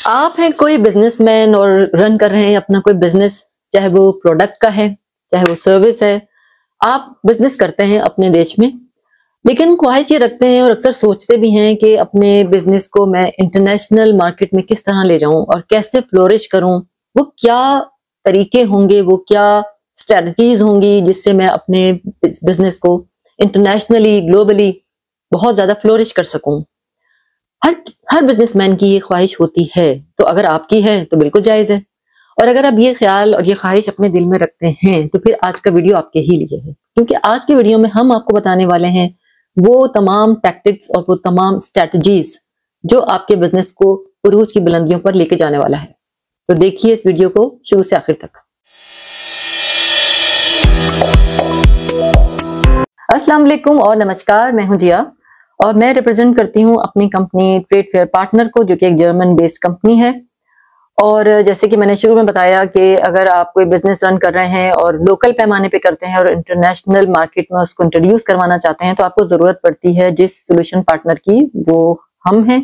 आप हैं कोई बिजनेसमैन और रन कर रहे हैं अपना कोई बिजनेस, चाहे वो प्रोडक्ट का है, चाहे वो सर्विस है। आप बिजनेस करते हैं अपने देश में, लेकिन ख्वाहिश ये रखते हैं और अक्सर सोचते भी हैं कि अपने बिजनेस को मैं इंटरनेशनल मार्केट में किस तरह ले जाऊं और कैसे फ्लोरिश करूं। वो क्या तरीके होंगे, वो क्या स्ट्रेटजीज होंगी जिससे मैं अपने बिजनेस को इंटरनेशनली, ग्लोबली बहुत ज्यादा फ्लोरिश कर सकूं। हर हर बिजनेसमैन की ये ख्वाहिश होती है, तो अगर आपकी है तो बिल्कुल जायज है। और अगर आप ये ख्याल और ये ख्वाहिश अपने दिल में रखते हैं तो फिर आज का वीडियो आपके ही लिए है, क्योंकि आज के वीडियो में हम आपको बताने वाले हैं वो तमाम टैक्टिक्स और वो तमाम स्ट्रेटजीज जो आपके बिजनेस को उरूज की बुलंदियों पर लेके जाने वाला है। तो देखिए इस वीडियो को शुरू से आखिर तक। अस्सलाम वालेकुम और नमस्कार, मैं हूं जिया और मैं रिप्रेजेंट करती हूं अपनी कंपनी ट्रेड फेयर पार्टनर को, जो कि एक जर्मन बेस्ड कंपनी है। और जैसे कि मैंने शुरू में बताया कि अगर आप कोई बिजनेस रन कर रहे हैं और लोकल पैमाने पे करते हैं और इंटरनेशनल मार्केट में उसको इंट्रोड्यूस करवाना चाहते हैं, तो आपको जरूरत पड़ती है जिस सोल्यूशन पार्टनर की, वो हम हैं।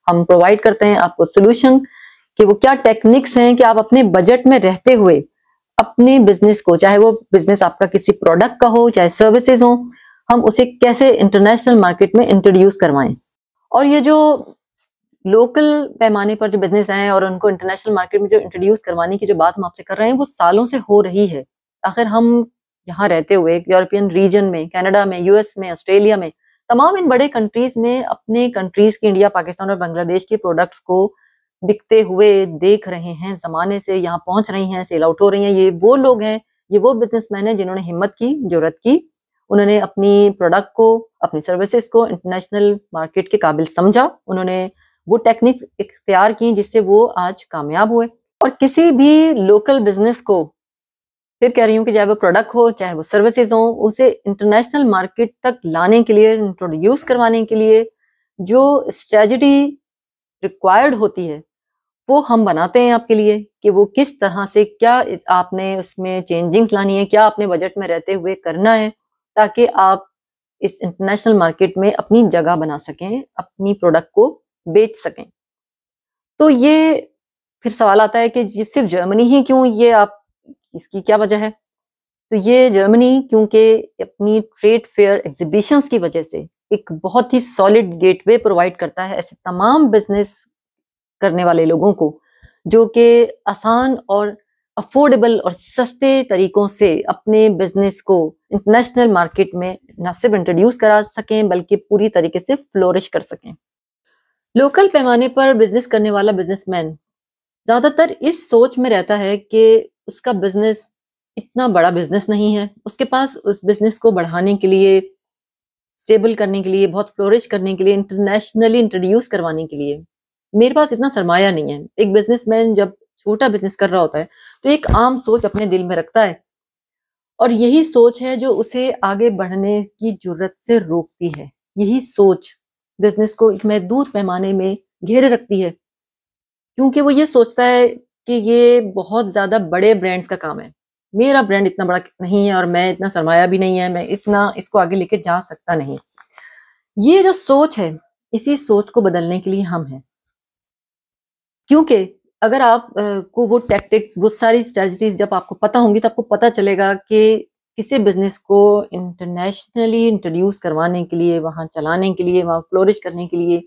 हम प्रोवाइड करते हैं आपको सोल्यूशन कि वो क्या टेक्निक्स हैं कि आप अपने बजट में रहते हुए अपने बिजनेस को, चाहे वो बिजनेस आपका किसी प्रोडक्ट का हो चाहे सर्विसेज हो, हम उसे कैसे इंटरनेशनल मार्केट में इंट्रोड्यूस करवाएं। और ये जो लोकल पैमाने पर जो बिजनेस हैं और उनको इंटरनेशनल मार्केट में जो इंट्रोड्यूस करवाने की जो बात हम आपसे कर रहे हैं, वो सालों से हो रही है। आखिर हम यहाँ रहते हुए यूरोपियन रीजन में, कनाडा में, यूएस में, ऑस्ट्रेलिया में, तमाम इन बड़े कंट्रीज में अपने कंट्रीज की, इंडिया, पाकिस्तान और बांग्लादेश के प्रोडक्ट्स को बिकते हुए देख रहे हैं। जमाने से यहाँ पहुंच रही हैं, सेल आउट हो रही हैं। ये वो लोग हैं, ये वो बिजनेसमैन हैं जिन्होंने हिम्मत की, जुर्रत की। उन्होंने अपनी प्रोडक्ट को, अपनी सर्विसेज को इंटरनेशनल मार्केट के काबिल समझा। उन्होंने वो टेक्निक्स इख्तियार की जिससे वो आज कामयाब हुए। और किसी भी लोकल बिजनेस को, फिर कह रही हूँ कि चाहे वो प्रोडक्ट हो चाहे वो सर्विसेज हो, उसे इंटरनेशनल मार्केट तक लाने के लिए, इंट्रोड्यूस करवाने के लिए जो स्ट्रेटजी रिक्वायर्ड होती है, वो हम बनाते हैं आपके लिए कि वो किस तरह से, क्या आपने उसमें चेंजिंग्स लानी है, क्या आपने बजट में रहते हुए करना है, ताकि आप इस इंटरनेशनल मार्केट में अपनी जगह बना सकें, अपनी प्रोडक्ट को बेच सकें। तो ये फिर सवाल आता है कि सिर्फ जर्मनी ही क्यों, ये आप, इसकी क्या वजह है? तो ये जर्मनी क्योंकि अपनी ट्रेड फेयर एग्जीबिशंस की वजह से एक बहुत ही सॉलिड गेटवे प्रोवाइड करता है ऐसे तमाम बिजनेस करने वाले लोगों को, जो कि आसान और अफोर्डेबल और सस्ते तरीकों से अपने बिजनेस को इंटरनेशनल मार्केट में न सिर्फ इंट्रोड्यूस करा सकें बल्कि पूरी तरीके से फ्लोरिश कर सकें। लोकल पैमाने पर बिजनेस करने वाला बिजनेसमैन ज्यादातर इस सोच में रहता है कि उसका बिजनेस इतना बड़ा बिजनेस नहीं है, उसके पास उस बिजनेस को बढ़ाने के लिए, स्टेबल करने के लिए, बहुत फ्लोरिश करने के लिए, इंटरनेशनली इंट्रोड्यूस करवाने के लिए मेरे पास इतना सरमाया नहीं है। एक बिजनेसमैन जब छोटा बिजनेस कर रहा होता है तो एक आम सोच अपने दिल में रखता है, और यही सोच है जो उसे आगे बढ़ने की जुर्रत से रोकती है। यही सोच बिजनेस को एक महदूद पैमाने में घेरे रखती है, क्योंकि वो ये सोचता है कि ये बहुत ज्यादा बड़े ब्रांड्स का काम है, मेरा ब्रांड इतना बड़ा नहीं है और मैं इतना सरमाया भी नहीं है, मैं इतना इसको आगे लेके जा सकता नहीं। ये जो सोच है, इसी सोच को बदलने के लिए हम हैं। क्योंकि अगर आप को वो टैक्टिक्स, वो सारी स्ट्रेटजीज जब आपको पता होंगी तो आपको पता चलेगा कि किसी बिजनेस को इंटरनेशनली इंट्रोड्यूस करवाने के लिए, वहां चलाने के लिए, वहां फ्लोरिश करने के लिए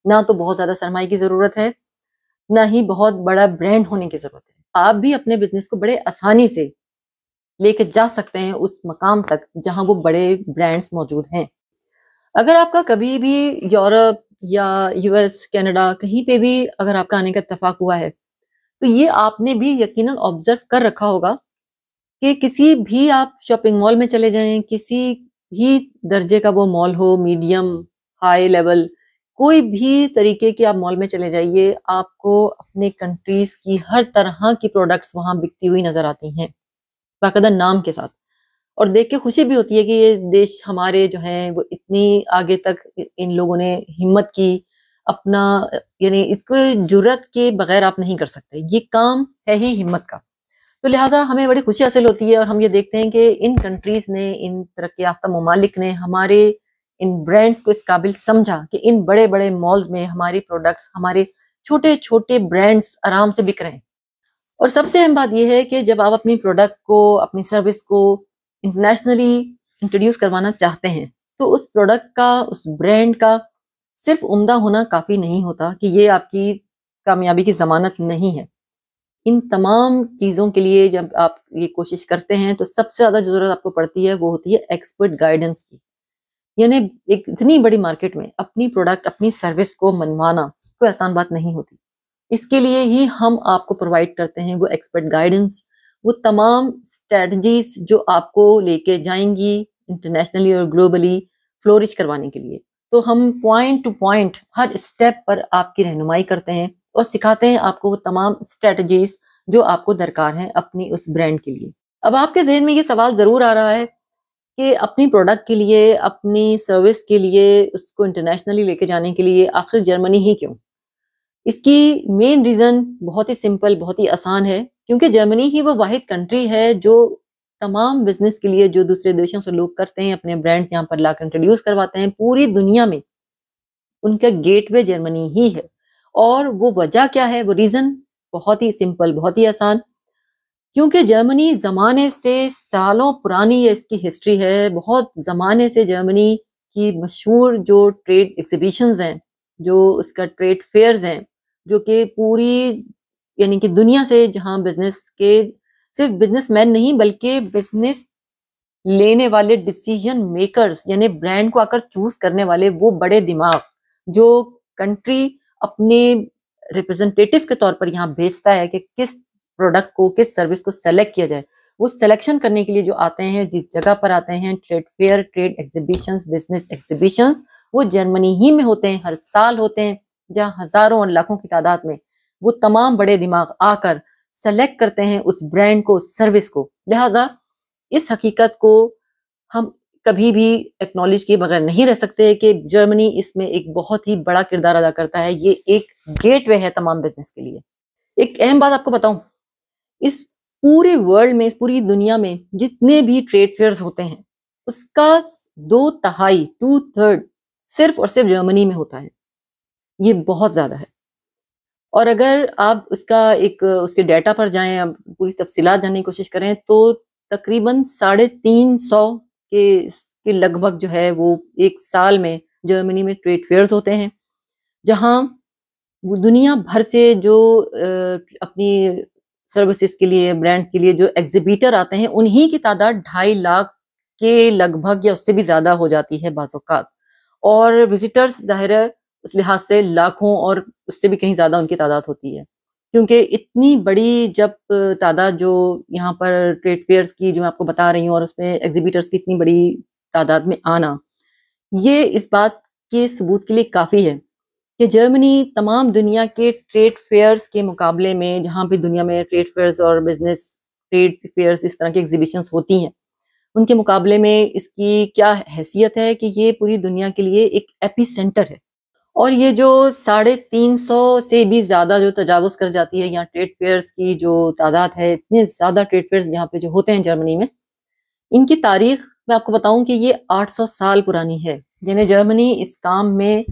ना तो बहुत ज्यादा सरमाई की जरूरत है, ना ही बहुत बड़ा ब्रांड होने की जरूरत है। आप भी अपने बिजनेस को बड़े आसानी से लेके जा सकते हैं उस मकाम तक जहां वो बड़े ब्रांड्स मौजूद हैं। अगर आपका कभी भी यूरोप या यूएस, कनाडा, कहीं पे भी अगर आपका आने का इत्तेफाक हुआ है, तो ये आपने भी यकीनन ऑब्जर्व कर रखा होगा कि किसी भी आप शॉपिंग मॉल में चले जाएं, किसी भी दर्जे का वो मॉल हो, मीडियम, हाई लेवल, कोई भी तरीके की आप मॉल में चले जाइए, आपको अपने कंट्रीज की हर तरह की प्रोडक्ट्स वहां बिकती हुई नजर आती हैं, बाकायदा नाम के साथ। और देख के खुशी भी होती है कि ये देश हमारे जो हैं वो इतनी आगे तक इन लोगों ने हिम्मत की, अपना, यानी इसको जुर्रत के बगैर आप नहीं कर सकते, ये काम है ही हिम्मत का। तो लिहाजा हमें बड़ी खुशी हासिल होती है और हम ये देखते हैं कि इन कंट्रीज ने, इन तरक्की याफ्ता ममालिक ने हमारे इन ब्रांड्स को इस काबिल समझा कि इन बड़े बड़े मॉल्स में हमारी प्रोडक्ट्स, हमारे छोटे-छोटे ब्रांड्स आराम से बिक रहे हैं। और सबसे अहम बात ये है कि जब आप अपनी प्रोडक्ट को, अपनी सर्विस को इंटरनेशनली इंट्रोड्यूस करवाना चाहते हैं, तो उस प्रोडक्ट का, उस ब्रांड का सिर्फ उम्दा होना काफ़ी नहीं होता कि ये आपकी कामयाबी की ज़मानत नहीं है। इन तमाम चीज़ों के लिए जब आप ये कोशिश करते हैं, तो सबसे ज़्यादा जो ज़रूरत आपको पड़ती है, वो होती है एक्सपर्ट गाइडेंस की। यानी एक इतनी बड़ी मार्केट में अपनी प्रोडक्ट, अपनी सर्विस को मनवाना कोई आसान बात नहीं होती। इसके लिए ही हम आपको प्रोवाइड करते हैं वो एक्सपर्ट गाइडेंस, वो तमाम स्ट्रेटजीज जो आपको लेके जाएँगी इंटरनेशनली और ग्लोबली फ्लोरिश करवाने के लिए। तो हम पॉइंट टू पॉइंट हर स्टेप पर आपकी रहनुमाई करते हैं और सिखाते हैं आपको वो तमाम स्ट्रेटजीज जो आपको दरकार हैं अपनी उस ब्रांड के लिए। अब आपके ज़हन में ये सवाल ज़रूर आ रहा है कि अपनी प्रोडक्ट के लिए, अपनी सर्विस के लिए, उसको इंटरनेशनली लेके जाने के लिए आखिर जर्मनी ही क्यों? इसकी मेन रीज़न बहुत ही सिंपल, बहुत ही आसान है, क्योंकि जर्मनी ही वो वाहिद कंट्री है जो तमाम बिज़नेस के लिए जो दूसरे देशों से लोग करते हैं, अपने ब्रांड्स यहाँ पर लाकर इंट्रोड्यूस करवाते हैं, पूरी दुनिया में उनका गेटवे जर्मनी ही है। और वो वजह क्या है, वो रीज़न बहुत ही सिंपल, बहुत ही आसान, क्योंकि जर्मनी ज़माने से सालों पुरानी ये इसकी हिस्ट्री है। बहुत ज़माने से जर्मनी की मशहूर जो ट्रेड एग्ज़िबिशंस हैं, जो उसका ट्रेड फेयर्स हैं, जो कि पूरी यानी कि दुनिया से जहाँ बिज़नेस के सिर्फ़ बिज़नेसमैन नहीं बल्कि बिज़नेस लेने वाले डिसीजन मेकर्स यानी ब्रांड को आकर चूज़ करने वाले वो बड़े दिमाग, जो कंट्री अपने रिप्रेजेंटेटिव के तौर पर यहाँ भेजता है कि किस प्रोडक्ट को, किस सर्विस को सेलेक्ट किया जाए। वो सिलेक्शन करने के लिए जो आते हैं, जिस जगह पर आते हैं, ट्रेड फेयर, ट्रेड एग्ज़िबिशंस, बिज़नेस एग्ज़िबिशंस, वो जर्मनी ही में होते हैं, हर साल होते हैं, जहाँ हज़ारों और लाखों की तादाद में वो तमाम बड़े दिमाग आकर सेलेक्ट करते हैं उस ब्रांड को, उस सर्विस को। लिहाज़ा इस हकीकत को हम कभी भी एक्नॉलेज किए बगैर नहीं रह सकते कि जर्मनी इसमें एक बहुत ही बड़ा किरदार अदा करता है। ये एक गेटवे है तमाम बिज़नेस के लिए। एक अहम बात आपको बताऊँ, इस पूरे वर्ल्ड में, इस पूरी दुनिया में जितने भी ट्रेड फेयर्स होते हैं, उसका 2/3 2/3 सिर्फ़ और सिर्फ़ जर्मनी में होता है। ये बहुत ज़्यादा है। और अगर आप उसका एक उसके डाटा पर जाएँ, आप पूरी तफ़सीलात जानने की कोशिश करें, तो तकरीबन 350 के लगभग जो है वो 1 साल में जर्मनी में ट्रेड फेयर्स होते हैं, जहाँ वो दुनिया भर से जो अपनी सर्विसेज़ के लिए, ब्रांड्स के लिए जो एग्ज़िबिटर आते हैं, उन्हीं की तादाद 2.5 लाख के लगभग या उससे भी ज़्यादा हो जाती है बाज़ औक़ात। और विज़िटर्स ज़ाहिर है उस लिहाज से लाखों और उससे भी कहीं ज़्यादा उनकी तादाद होती है। क्योंकि इतनी बड़ी जब तादाद जो यहाँ पर ट्रेड फेयर्स की जो मैं आपको बता रही हूँ और उसमें एग्ज़िबिटर्स की इतनी बड़ी तादाद में आना, ये इस बात के सबूत के लिए काफ़ी है कि जर्मनी तमाम दुनिया के ट्रेड फेयर्स के मुकाबले में, जहाँ भी दुनिया में ट्रेड फेयर्स और बिज़नेस ट्रेड फेयर्स इस तरह की एग्ज़िबिशंस होती हैं, उनके मुकाबले में इसकी क्या हैसियत है कि ये पूरी दुनिया के लिए एक एपिसेंटर है। और ये जो 350 से भी ज़्यादा जो तजावुज़ कर जाती है यहाँ ट्रेड फेयर्स की जो तादाद है, इतने ज़्यादा ट्रेड फेयर्स यहाँ पे जो होते हैं जर्मनी में, इनकी तारीख़ मैं आपको बताऊँ कि ये 800 साल पुरानी है। यानी जर्मनी इस काम में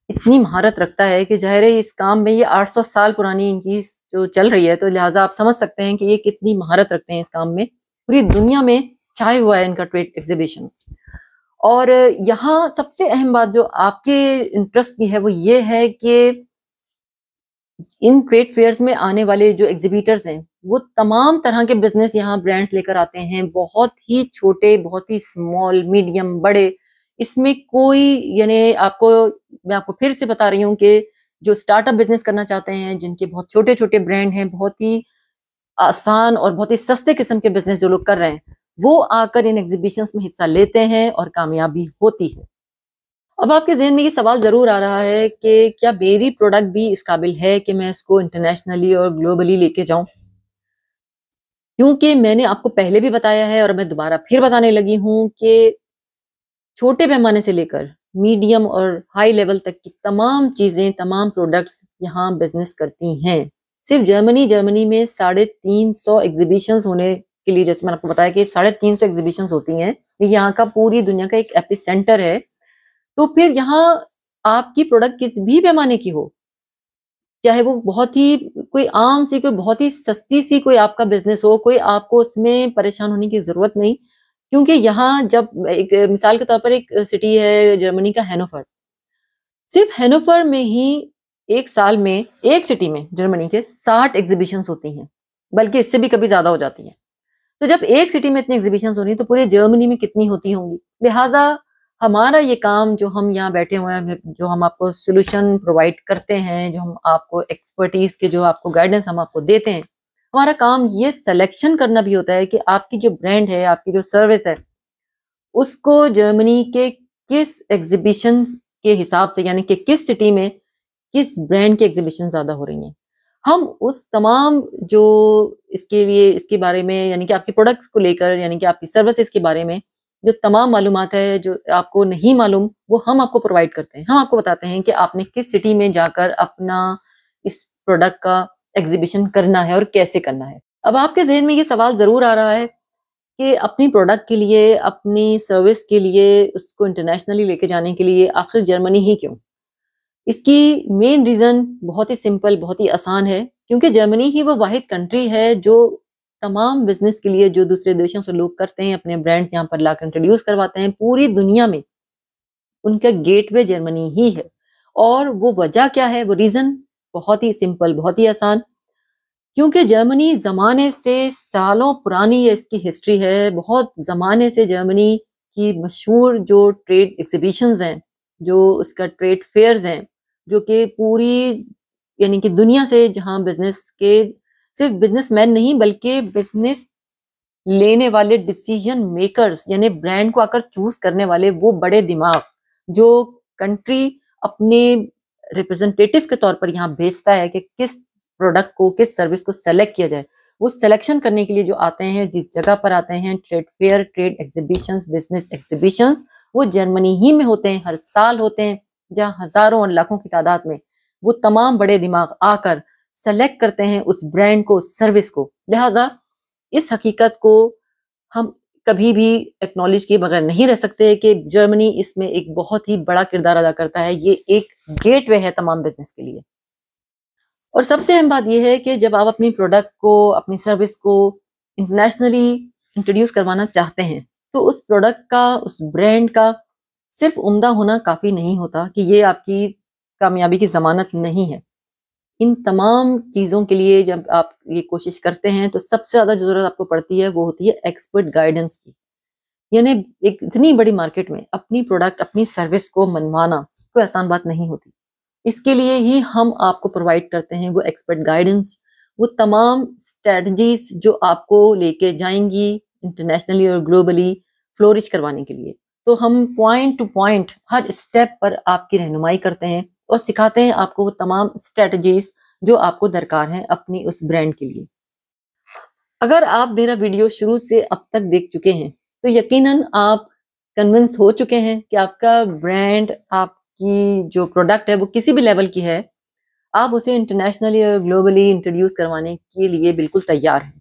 इतनी महारत रखता है कि ज़ाहिर है इस काम में ये 800 साल पुरानी इनकी जो चल रही है, तो लिहाज़ा आप समझ सकते हैं कि ये कितनी महारत रखते हैं इस काम में। पूरी दुनिया में छाया हुआ है इनका ट्रेड एग्ज़िबिशन। और यहाँ सबसे अहम बात जो आपके इंटरेस्ट की है वो ये है कि इन ट्रेड फेयर्स में आने वाले जो एग्ज़िबिटर्स हैं, वो तमाम तरह के बिज़नेस यहाँ ब्रांड्स लेकर आते हैं। बहुत ही छोटे, बहुत ही स्मॉल, मीडियम, बड़े, इसमें कोई यानी मैं आपको फिर से बता रही हूँ कि जो स्टार्टअप बिज़नेस करना चाहते हैं, जिनके बहुत छोटे-छोटे ब्रांड हैं, बहुत ही आसान और बहुत ही सस्ते किस्म के बिज़नेस जो लोग कर रहे हैं, वो आकर इन एग्ज़िबिशंस में हिस्सा लेते हैं और कामयाबी होती है। अब आपके ज़हन में ये सवाल ज़रूर आ रहा है कि क्या मेरी प्रोडक्ट भी इस काबिल है कि मैं इसको इंटरनेशनली और ग्लोबली लेके जाऊँ? क्योंकि मैंने आपको पहले भी बताया है और मैं दोबारा फिर बताने लगी हूँ कि छोटे पैमाने से लेकर मीडियम और हाई लेवल तक की तमाम चीज़ें, तमाम प्रोडक्ट्स यहाँ बिज़नेस करती हैं। सिर्फ़ जर्मनी में 350 एग्ज़िबिशंस होने के लिए, जैसे मैंने आपको बताया कि 350 एग्ज़िबिशंस होती हैं। ये यहाँ का पूरी दुनिया का एक एपिसेंटर है। तो फिर यहाँ आपकी प्रोडक्ट किस भी पैमाने की हो, चाहे वो बहुत ही कोई आम सी, कोई बहुत ही सस्ती सी कोई आपका बिज़नेस हो, कोई आपको उसमें परेशान होने की ज़रूरत नहीं। क्योंकि यहाँ जब एक मिसाल के तौर पर एक सिटी है जर्मनी का हैनोवर। सिर्फ हैनोवर में ही 1 साल में, एक सिटी में जर्मनी के 60 एग्ज़िबिशन्स होती हैं, बल्कि इससे भी कभी ज़्यादा हो जाती हैं। तो जब एक सिटी में इतनी एग्ज़िबिशन्स हो रही हैं, तो पूरे जर्मनी में कितनी होती होंगी? लिहाज़ा हमारा ये काम जो हम यहाँ बैठे हुए हैं, जो हम आपको सॉल्यूशन प्रोवाइड करते हैं, जो हम आपको एक्सपर्टीज़ के जो आपको गाइडेंस हम आपको देते हैं, हमारा काम ये सिलेक्शन करना भी होता है कि आपकी जो ब्रांड है, आपकी जो सर्विस है, उसको जर्मनी के किस एग्ज़िबिशन के हिसाब से, यानी कि किस सिटी में किस ब्रांड की एग्ज़िबिशन ज़्यादा हो रही हैं। हम उस तमाम जो इसके लिए इसके बारे में, यानी कि आपके प्रोडक्ट्स को लेकर, यानी कि आपकी सर्विसेज़ के बारे में जो तमाम मालूमात है, जो आपको नहीं मालूम, वो हम आपको प्रोवाइड करते हैं। हम आपको बताते हैं कि आपने किस सिटी में जाकर अपना इस प्रोडक्ट का एग्ज़िबिशन करना है और कैसे करना है। अब आपके ज़हन में ये सवाल ज़रूर आ रहा है कि अपनी प्रोडक्ट के लिए, अपनी सर्विस के लिए, उसको इंटरनेशनली लेके जाने के लिए आखिर जर्मनी ही क्यों? इसकी मेन रीज़न बहुत ही सिंपल, बहुत ही आसान है, क्योंकि जर्मनी ही वो वाहिद कंट्री है जो तमाम बिज़नेस के लिए जो दूसरे देशों से लोग करते हैं, अपने ब्रांड्स यहाँ पर लाकर इंट्रोड्यूस करवाते हैं, पूरी दुनिया में उनका गेटवे जर्मनी ही है। और वो वजह क्या है, वो रीज़न बहुत ही सिंपल, बहुत ही आसान, क्योंकि जर्मनी ज़माने से, सालों पुरानी ये इसकी हिस्ट्री है, बहुत ज़माने से जर्मनी की मशहूर जो ट्रेड एग्ज़िबिशन्स हैं, जो उसका ट्रेड फेयर्स हैं, जो कि पूरी, यानी कि दुनिया से जहाँ बिज़नेस के सिर्फ़ बिज़नेसमैन नहीं, बल्कि बिज़नेस लेने वाले डिसीजन मेकर्स, यानी ब्रांड को आकर चूज़ करने वाले वो बड़े दिमाग, जो कंट्री अपने रिप्रेजेंटेटिव के तौर पर यहाँ भेजता है कि किस प्रोडक्ट को, किस सर्विस को सेलेक्ट किया जाए। वो सिलेक्शन करने के लिए जो आते हैं, जिस जगह पर आते हैं, trade fair, trade exhibitions, business exhibitions, वो जर्मनी ही में होते हैं, हर साल होते हैं, जहाँ हज़ारों और लाखों की तादाद में वो तमाम बड़े दिमाग आकर सेलेक्ट करते हैं उस ब्रांड को, उस सर्विस को। लिहाज़ा इस हकीकत को हम कभी भी एक्नॉलेज किए बगैर नहीं रह सकते कि जर्मनी इसमें एक बहुत ही बड़ा किरदार अदा करता है। ये एक गेटवे है तमाम बिज़नेस के लिए। और सबसे अहम बात ये है कि जब आप अपनी प्रोडक्ट को, अपनी सर्विस को इंटरनेशनली इंट्रोड्यूस करवाना चाहते हैं, तो उस प्रोडक्ट का, उस ब्रांड का सिर्फ़ उम्दा होना काफ़ी नहीं होता कि ये आपकी कामयाबी की ज़मानत नहीं है। इन तमाम चीज़ों के लिए जब आप ये कोशिश करते हैं, तो सबसे ज़्यादा जो ज़रूरत आपको पड़ती है, वो होती है एक्सपर्ट गाइडेंस की। यानी एक इतनी बड़ी मार्केट में अपनी प्रोडक्ट, अपनी सर्विस को मनवाना कोई आसान बात नहीं होती। इसके लिए ही हम आपको प्रोवाइड करते हैं वो एक्सपर्ट गाइडेंस, वो तमाम स्ट्रैटेजीज़ जो आपको लेके जाएँगी इंटरनेशनली और ग्लोबली फ्लोरिश करवाने के लिए। तो हम पॉइंट टू पॉइंट हर स्टेप पर आपकी रहनुमाई करते हैं और सिखाते हैं आपको वो तमाम स्ट्रैटेजीज़ जो आपको दरकार हैं अपनी उस ब्रांड के लिए। अगर आप मेरा वीडियो शुरू से अब तक देख चुके हैं, तो यकीनन आप कन्विंस हो चुके हैं कि आपका ब्रांड, आपकी जो प्रोडक्ट है, वो किसी भी लेवल की है, आप उसे इंटरनेशनली और ग्लोबली इंट्रोड्यूस करवाने के लिए बिल्कुल तैयार हैं।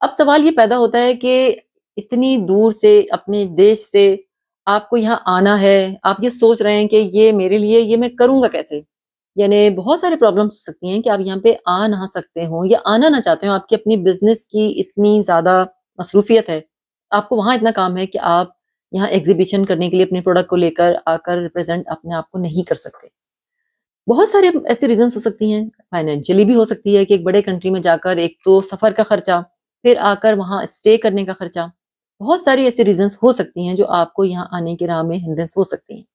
अब सवाल ये पैदा होता है कि इतनी दूर से, अपने देश से आपको यहाँ आना है, आप ये सोच रहे हैं कि ये मेरे लिए, ये मैं करूँगा कैसे? यानी बहुत सारी प्रॉब्लम्स हो सकती हैं कि आप यहाँ पे आ ना सकते हों या आना ना चाहते हो, आपकी अपनी बिज़नेस की इतनी ज़्यादा मसरूफ़ियत है, आपको वहाँ इतना काम है कि आप यहाँ एग्ज़िबिशन करने के लिए अपने प्रोडक्ट को लेकर आकर रिप्रेज़ेंट अपने आप को नहीं कर सकते। बहुत सारे ऐसी रीज़न्स हो सकती हैं, फाइनेंशियली भी हो सकती है कि एक बड़े कंट्री में जाकर एक तो सफ़र का खर्चा, फिर आकर वहाँ स्टे करने का खर्चा। बहुत सारी ऐसी रीज़न्स हो सकती हैं जो आपको यहाँ आने की राह में हिंड्रेंस हो सकती हैं।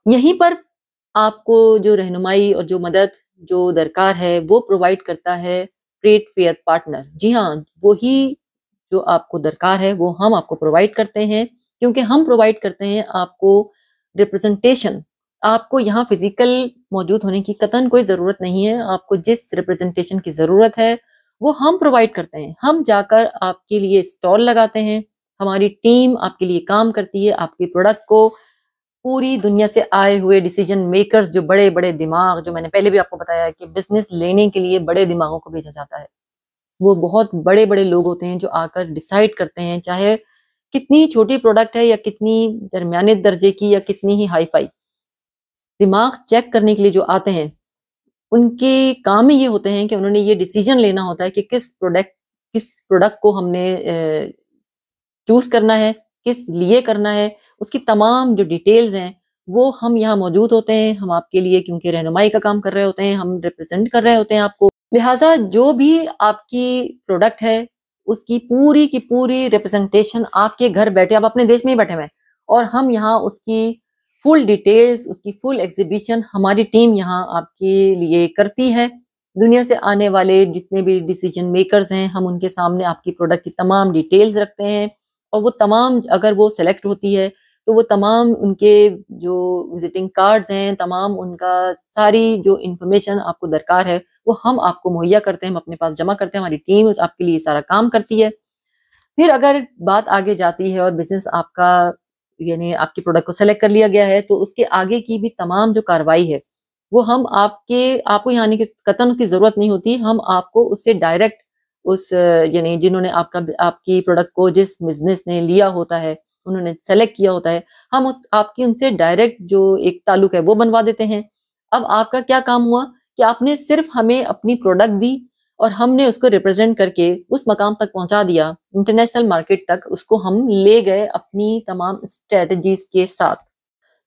यहीं पर आपको जो रहनुमाई और जो मदद जो दरकार है, वो प्रोवाइड करता है ट्रेड फेयर पार्टनर। जी हाँ, वही जो आपको दरकार है, वो हम आपको प्रोवाइड करते हैं, क्योंकि हम प्रोवाइड करते हैं आपको रिप्रेजेंटेशन। आपको यहाँ फिज़िकल मौजूद होने की कतई कोई ज़रूरत नहीं है। आपको जिस रिप्रेजेंटेशन की ज़रूरत है, वो हम प्रोवाइड करते हैं। हम जाकर आपके लिए स्टॉल लगाते हैं, हमारी टीम आपके लिए काम करती है, आपके प्रोडक्ट को पूरी दुनिया से आए हुए डिसीजन मेकर्स, जो बड़े-बड़े दिमाग, जो मैंने पहले भी आपको बताया कि बिज़नेस लेने के लिए बड़े दिमागों को भेजा जाता है। वो बहुत बड़े-बड़े लोग होते हैं जो आकर डिसाइड करते हैं, चाहे कितनी छोटी प्रोडक्ट है या कितनी दरमियाने दर्जे की या कितनी ही हाई-फाई। दिमाग चेक करने के लिए जो आते हैं, उनके काम ही ये होते हैं कि उन्होंने ये डिसीजन लेना होता है कि किस प्रोडक्ट को हमने चूज़ करना है, किस लिए करना है, उसकी तमाम जो डिटेल्स हैं, वो हम यहाँ मौजूद होते हैं, हम आपके लिए क्योंकि रहनुमाई का काम कर रहे होते हैं, हम रिप्रेज़ेंट कर रहे होते हैं आपको। लिहाज़ा जो भी आपकी प्रोडक्ट है, उसकी पूरी की पूरी रिप्रेज़ेंटेशन आपके घर बैठे, आप अपने देश में ही बैठे हुए हैं और हम यहाँ उसकी फुल डिटेल्स, उसकी फुल एग्ज़िबिशन हमारी टीम यहाँ आपके लिए करती है। दुनिया से आने वाले जितने भी डिसीजन मेकर्स हैं, हम उनके सामने आपकी प्रोडक्ट की तमाम डिटेल्स रखते हैं और वो तमाम अगर वो सेलेक्ट होती है, तो वो तमाम उनके जो विज़िटिंग कार्ड्स हैं, तमाम उनका सारी जो इन्फॉर्मेशन आपको दरकार है, वो हम आपको मुहैया करते हैं, हम अपने पास जमा करते हैं, हमारी टीम आपके लिए सारा काम करती है। फिर अगर बात आगे जाती है और बिज़नेस आपका यानी आपके प्रोडक्ट को सेलेक्ट कर लिया गया है, तो उसके आगे की भी तमाम जो कार्रवाई है, वो हम आपको यहाँ आने की कतई उसकी ज़रूरत नहीं होती। हम आपको उससे डायरेक्ट यानी जिन्होंने आपकी प्रोडक्ट को जिस बिज़नेस ने लिया होता है, उन्होंने सेलेक्ट किया होता है, हम आपकी उनसे डायरेक्ट जो एक ताल्लुक है, वो बनवा देते हैं। अब आपका क्या काम हुआ कि आपने सिर्फ़ हमें अपनी प्रोडक्ट दी और हमने उसको रिप्रेज़ेंट करके उस मकाम तक पहुँचा दिया, इंटरनेशनल मार्केट तक उसको हम ले गए अपनी तमाम स्ट्रैटेजीज़ के साथ।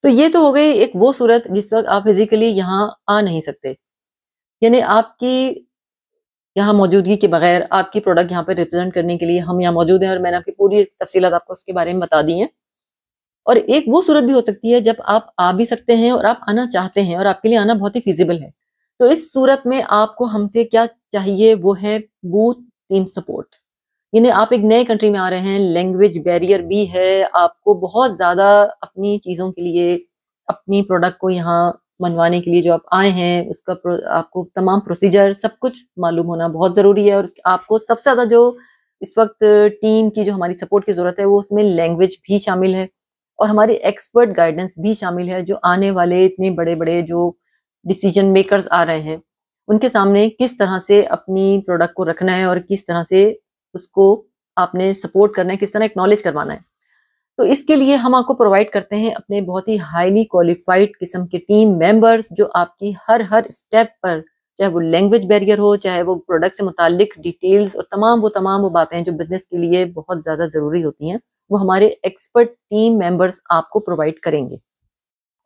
तो ये तो हो गई एक वो सूरत जिस वक़्त आप फ़िज़िकली यहाँ आ नहीं सकते। यानी आपकी यहाँ मौजूदगी के बगैर आपकी प्रोडक्ट यहाँ पे रिप्रेज़ेंट करने के लिए हम यहाँ मौजूद हैं और मैंने आपकी पूरी तफ़सीलात आपको उसके बारे में बता दी हैं। और एक वो सूरत भी हो सकती है जब आप आ भी सकते हैं और आप आना चाहते हैं और आपके लिए आना बहुत ही फ़ीज़िबल है। तो इस सूरत में आपको हमसे क्या चाहिए वो है बूथ टीम सपोर्ट। यानी आप एक नए कंट्री में आ रहे हैं, लैंग्वेज बैरियर भी है, आपको बहुत ज़्यादा अपनी चीज़ों के लिए, अपनी प्रोडक्ट को यहाँ मनवाने के लिए जो आप आए हैं, आपको तमाम प्रोसीजर सब कुछ मालूम होना बहुत ज़रूरी है और आपको सबसे ज़्यादा जो इस वक़्त टीम की जो हमारी सपोर्ट की ज़रूरत है, वो उसमें लैंग्वेज भी शामिल है और हमारी एक्सपर्ट गाइडेंस भी शामिल है, जो आने वाले इतने बड़े-बड़े जो डिसीजन मेकर्स आ रहे हैं, उनके सामने किस तरह से अपनी प्रोडक्ट को रखना है और किस तरह से उसको आपने सपोर्ट करना है, किस तरह एक्नॉलेज करवाना है। तो इसके लिए हम आपको प्रोवाइड करते हैं अपने बहुत ही हाईली क्वालिफाइड किस्म के टीम मेंबर्स जो आपकी हर स्टेप पर, चाहे वो लैंग्वेज बैरियर हो, चाहे वो प्रोडक्ट से मुताल्लिक डिटेल्स और तमाम वो बातें जो बिज़नेस के लिए बहुत ज़्यादा ज़रूरी होती हैं, वो हमारे एक्सपर्ट टीम मेंबर्स आपको प्रोवाइड करेंगे।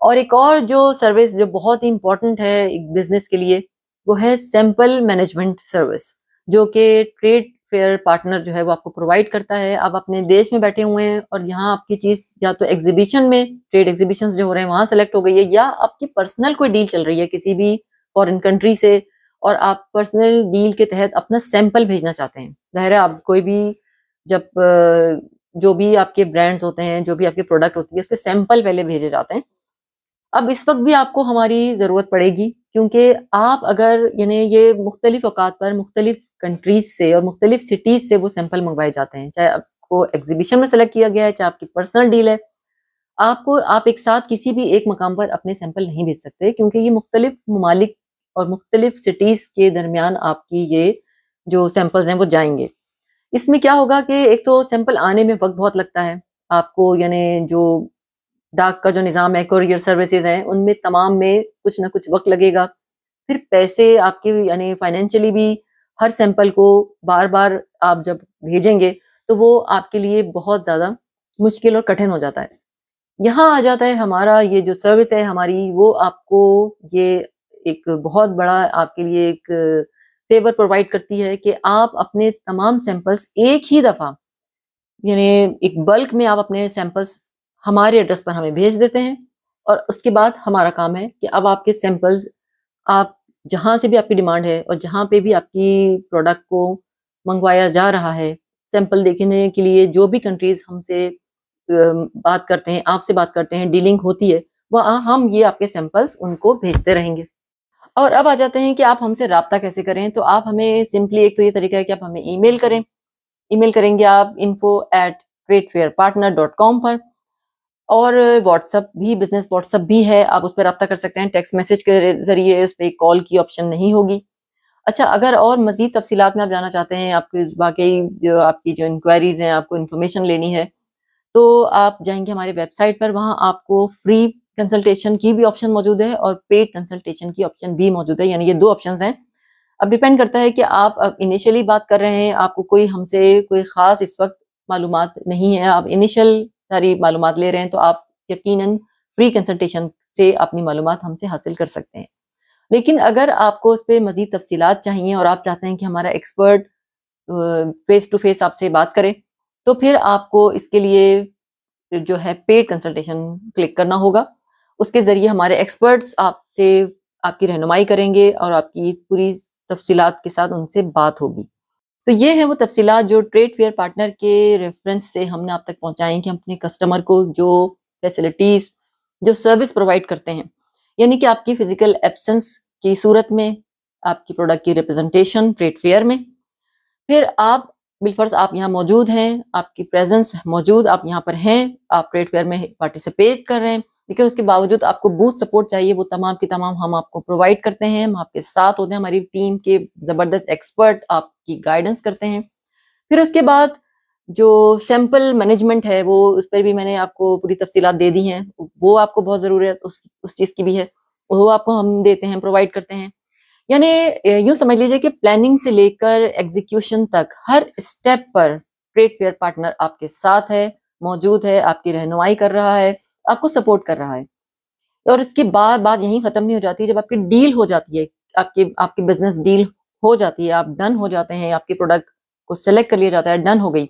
और एक और जो सर्विस जो बहुत ही इम्पोर्टेंट है एक बिज़नेस के लिए, वो है सैंपल मैनेजमेंट सर्विस, जो कि ट्रेड फेयर पार्टनर जो है वो आपको प्रोवाइड करता है। आप अपने देश में बैठे हुए हैं और यहाँ आपकी चीज़ या तो एग्ज़िबिशन में, ट्रेड एग्ज़िबिशन्स जो हो रहे हैं वहाँ सेलेक्ट हो गई है या आपकी पर्सनल कोई डील चल रही है किसी भी फॉरेन कंट्री से और आप पर्सनल डील के तहत अपना सैंपल भेजना चाहते हैं। ज़ाहिर है आप कोई भी जब जो भी आपके ब्रांड्स होते हैं, जो भी आपकी प्रोडक्ट होती है, उसके सैंपल पहले भेजे जाते हैं। अब इस वक़्त भी आपको हमारी ज़रूरत पड़ेगी क्योंकि आप अगर यानी ये मुख्तलिफ़ औकात पर मुख्तलिफ़ कंट्रीज़ से और मुख्तलिफ़ सिटीज़ से वो सैंपल मँगवाए जाते हैं। चाहे आपको एग्ज़िबिशन में सेलेक्ट किया गया है, चाहे आपकी पर्सनल डील है। आप एक साथ किसी भी एक मकाम पर अपने सैंपल नहीं भेज सकते क्योंकि ये मुख्तलिफ़ ममालिक और मुख्तलिफ़ सिटीज़ के दरमियान आपकी ये जो सैंपल्स हैं वो जाएँगे। इसमें क्या होगा कि एक तो सैंपल आने में वक़्त बहुत लगता है। आपको यानी जो डाक का जो निज़ाम है, कोरियर सर्विसेज़ हैं, उनमें तमाम में कुछ न कुछ वक़्त लगेगा। फिर पैसे आपके यानी फाइनेंशियली भी हर सैंपल को बार-बार आप जब भेजेंगे, तो वो आपके लिए बहुत ज़्यादा मुश्किल और कठिन हो जाता है। यहाँ आ जाता है हमारा ये जो सर्विस है हमारी, वो आपको ये एक बहुत बड़ा आपके लिए एक फ़ेवर प्रोवाइड करती है कि आप अपने तमाम सैंपल्स एक ही दफ़ा यानी एक बल्क में आप अपने सैंपल्स हमारे एड्रेस पर हमें भेज देते हैं और उसके बाद हमारा काम है कि अब आपके सैंपल्स आप जहाँ से भी आपकी डिमांड है और जहाँ पे भी आपकी प्रोडक्ट को मंगवाया जा रहा है, सैंपल देखने के लिए जो भी कंट्रीज़ हमसे बात करते हैं, आपसे बात करते हैं, डीलिंग होती है, वहाँ हम ये आपके सैंपल्स उनको भेजते रहेंगे। और अब आ जाते हैं कि आप हमसे राब्ता कैसे करें, तो आप हमें सिंपली एक तो ये तरीका है कि आप हमें ईमेल करें। ईमेल करेंगे आप info@tradefairpartner.com पर और व्हाट्सएप भी बिज़नेस व्हाट्सएप भी है, आप उस पे राब्ता कर सकते हैं। टेक्स्ट मैसेज के ज़रिए उस पे कॉल की ऑप्शन नहीं होगी। अच्छा अगर और मज़ीद तफ़सीलात में आप जानना चाहते हैं, आपकी वाक़ई जो आपकी जो इंक्वायरीज़ हैं, आपको इन्फॉर्मेशन लेनी है, तो आप जाएँगे हमारी वेबसाइट पर, वहाँ आपको फ्री कंसल्टेशन की भी ऑप्शन मौजूद है और पेड कंसल्टेशन की ऑप्शन भी मौजूद है, यानी ये 2 ऑप्शंस हैं। अब डिपेंड करता है कि आप इनिशियली बात कर रहे हैं, आपको कोई हमसे कोई ख़ास इस वक़्त मालूमात नहीं है, आप इनिशियल सारी मालूमात ले रहे हैं, तो आप यकीनन फ्री कंसल्टेशन से अपनी मालूमात हमसे हासिल कर सकते हैं। लेकिन अगर आपको उस पे मज़ीद तफ़सीलात चाहिए और आप चाहते हैं कि हमारा एक्सपर्ट फेस टू फेस आपसे बात करे, तो फिर आपको इसके लिए जो है पेड कंसल्टेशन क्लिक करना होगा। उसके ज़रिए हमारे एक्सपर्ट्स आपसे आपकी रहनुमाई करेंगे और आपकी पूरी तफ़सीलात के साथ उनसे बात होगी। तो ये है वो तफ़सीलात जो ट्रेड फेयर पार्टनर के रेफ़रेंस से हमने आप तक पहुँचाई हैं कि हम अपने कस्टमर को जो फैसिलिटीज़, जो सर्विस प्रोवाइड करते हैं, यानी कि आपकी फ़िज़िकल एब्सेंस की सूरत में, आपकी प्रोडक्ट की रिप्रेजेंटेशन ट्रेड फेयर में, फिर आप बिलफ़र्ज़ आप यहाँ मौजूद हैं, आपकी प्रेज़ेंस मौजूद, आप यहाँ पर हैं, आप ट्रेड फेयर में पार्टिसिपेट कर रहे हैं, लेकिन उसके बावजूद आपको बूथ सपोर्ट चाहिए, वो तमाम की तमाम हम आपको प्रोवाइड करते हैं, हम आपके साथ होते हैं, हमारी टीम के ज़बरदस्त एक्सपर्ट आपकी गाइडेंस करते हैं। फिर उसके बाद जो सैंपल मैनेजमेंट है, वो उस पर भी मैंने आपको पूरी तफ़सीलात दे दी हैं, वो आपको बहुत ज़रूरत उस चीज़ की भी है, वो आपको हम देते हैं, प्रोवाइड करते हैं। यानी यूँ समझ लीजिए कि प्लानिंग से लेकर एग्जीक्यूशन तक हर स्टेप पर ट्रेड फेयर पार्टनर आपके साथ है, मौजूद है, आपकी रहनुमाई कर रहा है, आपको सपोर्ट कर रहा है। और इसके बाद बात यहीं ख़त्म नहीं हो जाती, जब आपकी डील हो जाती है, आपकी आपकी बिज़नेस डील हो जाती है, आप डन हो जाते हैं, आपके प्रोडक्ट को सेलेक्ट कर लिया जाता है, डन हो गई।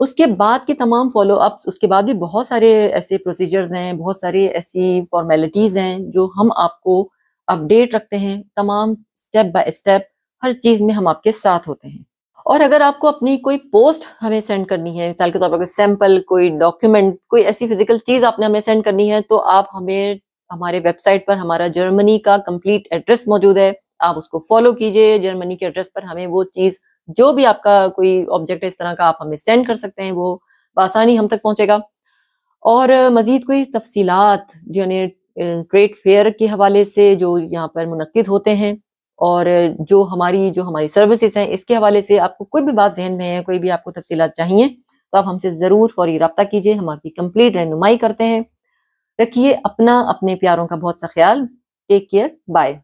उसके बाद के तमाम फ़ॉलो अप्स, उसके बाद भी बहुत सारे ऐसे प्रोसीजर्स हैं, बहुत सारी ऐसी फ़ॉर्मेलिटीज़ हैं, जो हम आपको अपडेट रखते हैं, तमाम स्टेप बाय स्टेप हर चीज़ में हम आपके साथ होते हैं। और अगर आपको अपनी कोई पोस्ट हमें सेंड करनी है, मिसाल के तौर पर कोई सैंपल, कोई डॉक्यूमेंट, कोई ऐसी फ़िज़िकल चीज़ आपने हमें सेंड करनी है, तो आप हमें हमारे वेबसाइट पर हमारा जर्मनी का कंप्लीट एड्रेस मौजूद है, आप उसको फ़ॉलो कीजिए, जर्मनी के एड्रेस पर हमें वो चीज़, जो भी आपका कोई ऑब्जेक्ट है इस तरह का, आप हमें सेंड कर सकते हैं, वो बआसानी हम तक पहुँचेगा। और मज़ीद कोई तफ़सीलात यानी ट्रेड फेयर के हवाले से जो यहाँ पर मुनक्किद होते हैं और जो हमारी सर्विसेज़ हैं, इसके हवाले से आपको कोई भी बात ज़हन में है, कोई भी आपको तफ़सीलात चाहिए, तो आप हमसे ज़रूर फ़ौरी राब्ता कीजिए, हम आपकी कंप्लीट रहनुमाई करते हैं। रखिए अपना, अपने प्यारों का बहुत सा ख़्याल। Take care, bye.